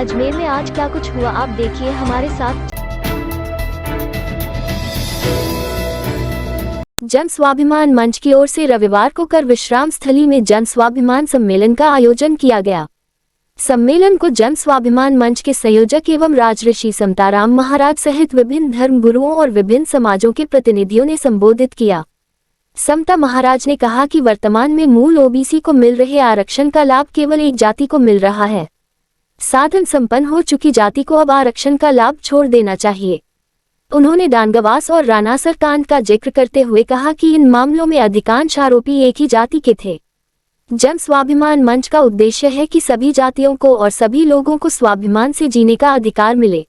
अजमेर में आज क्या कुछ हुआ, आप देखिए हमारे साथ। जन स्वाभिमान मंच की ओर से रविवार को कर विश्राम स्थली में जन स्वाभिमान सम्मेलन का आयोजन किया गया। सम्मेलन को जन स्वाभिमान मंच के संयोजक एवं राजऋषि समताराम महाराज सहित विभिन्न धर्म गुरुओं और विभिन्न समाजों के प्रतिनिधियों ने संबोधित किया। समता महाराज ने कहा कि वर्तमान में मूल ओबीसी को मिल रहे आरक्षण का लाभ केवल एक जाति को मिल रहा है। साधन संपन्न हो चुकी जाति को अब आरक्षण का लाभ छोड़ देना चाहिए। उन्होंने डांगवास और रानासर कांड का जिक्र करते हुए कहा कि इन मामलों में अधिकांश आरोपी एक ही जाति के थे। जन स्वाभिमान मंच का उद्देश्य है कि सभी जातियों को और सभी लोगों को स्वाभिमान से जीने का अधिकार मिले।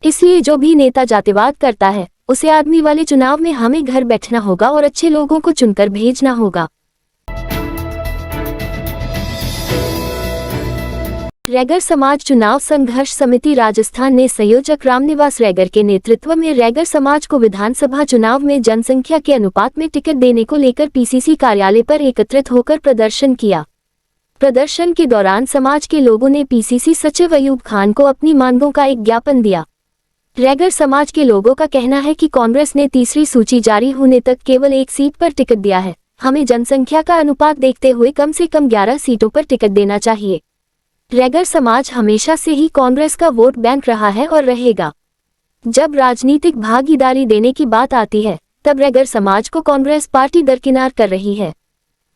इसलिए जो भी नेता जातिवाद करता है उसे आदमी वाले चुनाव में हमें घर बैठना होगा और अच्छे लोगों को चुनकर भेजना होगा। रैगर समाज चुनाव संघर्ष समिति राजस्थान ने संयोजक रामनिवास रैगर के नेतृत्व में रैगर समाज को विधानसभा चुनाव में जनसंख्या के अनुपात में टिकट देने को लेकर पीसीसी कार्यालय पर एकत्रित होकर प्रदर्शन किया। प्रदर्शन के दौरान समाज के लोगों ने पीसीसी सचिव अयूब खान को अपनी मांगों का एक ज्ञापन दिया। रैगर समाज के लोगों का कहना है कि कांग्रेस ने तीसरी सूची जारी होने तक केवल एक सीट पर टिकट दिया है। हमें जनसंख्या का अनुपात देखते हुए कम से कम 11 सीटों पर टिकट देना चाहिए। रैगर समाज हमेशा से ही कांग्रेस का वोट बैंक रहा है और रहेगा। जब राजनीतिक भागीदारी देने की बात आती है तब रैगर समाज को कांग्रेस पार्टी दरकिनार कर रही है।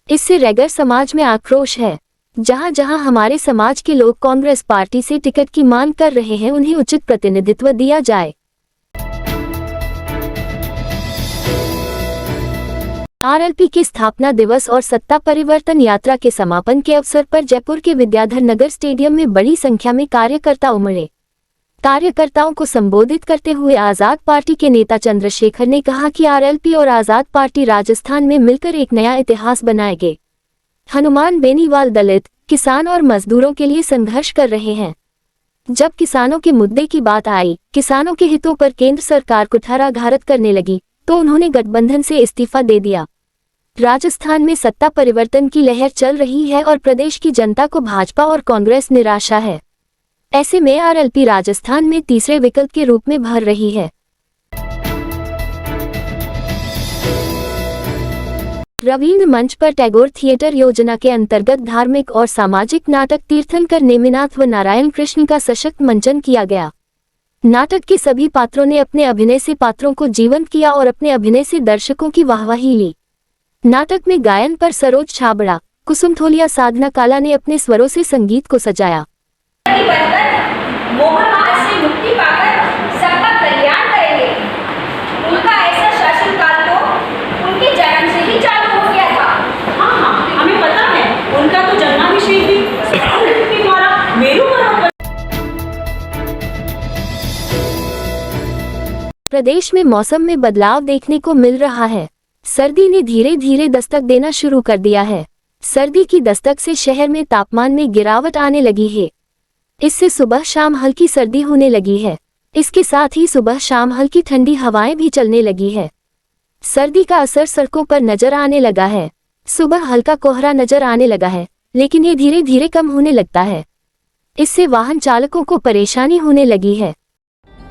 इससे रैगर समाज में आक्रोश है। जहां जहां हमारे समाज के लोग कांग्रेस पार्टी से टिकट की मांग कर रहे हैं उन्हें उचित प्रतिनिधित्व दिया जाए। आरएलपी के स्थापना दिवस और सत्ता परिवर्तन यात्रा के समापन के अवसर पर जयपुर के विद्याधर नगर स्टेडियम में बड़ी संख्या में कार्यकर्ता उमड़े। कार्यकर्ताओं को संबोधित करते हुए आजाद पार्टी के नेता चंद्रशेखर ने कहा कि आरएलपी और आजाद पार्टी राजस्थान में मिलकर एक नया इतिहास बनाएंगे। हनुमान बेनीवाल दलित, किसान और मजदूरों के लिए संघर्ष कर रहे हैं। जब किसानों के मुद्दे की बात आई, किसानों के हितों पर केंद्र सरकार कुठाराघात करने लगी तो उन्होंने गठबंधन से इस्तीफा दे दिया। राजस्थान में सत्ता परिवर्तन की लहर चल रही है और प्रदेश की जनता को भाजपा और कांग्रेस निराशा है। ऐसे में आरएलपी राजस्थान में तीसरे विकल्प के रूप में भर रही है। रवींद्र मंच पर टैगोर थिएटर योजना के अंतर्गत धार्मिक और सामाजिक नाटक तीर्थंकर नेमिनाथ व नारायण कृष्ण का सशक्त मंचन किया गया। नाटक के सभी पात्रों ने अपने अभिनय से पात्रों को जीवंत किया और अपने अभिनय से दर्शकों की वाहवाही ली। नाटक में गायन पर सरोज छाबड़ा, कुसुम थोलिया, साधना काला ने अपने स्वरों से संगीत को सजाया। प्रदेश में मौसम में बदलाव देखने को मिल रहा है। सर्दी ने धीरे धीरे दस्तक देना शुरू कर दिया है। सर्दी की दस्तक से शहर में तापमान में गिरावट आने लगी है। इससे सुबह शाम हल्की सर्दी होने लगी है। इसके साथ ही सुबह शाम हल्की ठंडी हवाएं भी चलने लगी है। सर्दी का असर सड़कों पर नजर आने लगा है। सुबह हल्का कोहरा नजर आने लगा है, लेकिन ये धीरे धीरे कम होने लगता है। इससे वाहन चालकों को परेशानी होने लगी है।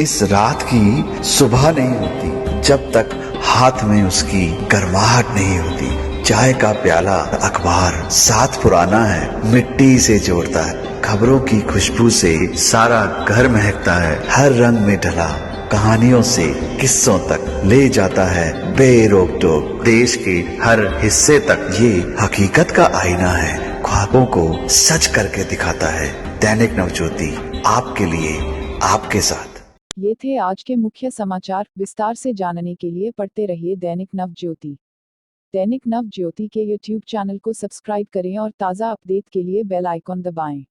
इस रात की सुबह नहीं होती जब तक हाथ में उसकी गर्माहट नहीं होती। चाय का प्याला, अखबार साथ पुराना है, मिट्टी से जोड़ता है। खबरों की खुशबू से सारा घर महकता है। हर रंग में ढला कहानियों से किस्सों तक ले जाता है बेरोक टोक। देश के हर हिस्से तक ये हकीकत का आईना है। ख्वाबों को सच करके दिखाता है। दैनिक नवज्योति, आपके लिए, आपके साथ। ये थे आज के मुख्य समाचार। विस्तार से जानने के लिए पढ़ते रहिए दैनिक नवज्योति। दैनिक नवज्योति के YouTube चैनल को सब्सक्राइब करें और ताज़ा अपडेट के लिए बेल आइकॉन दबाएं।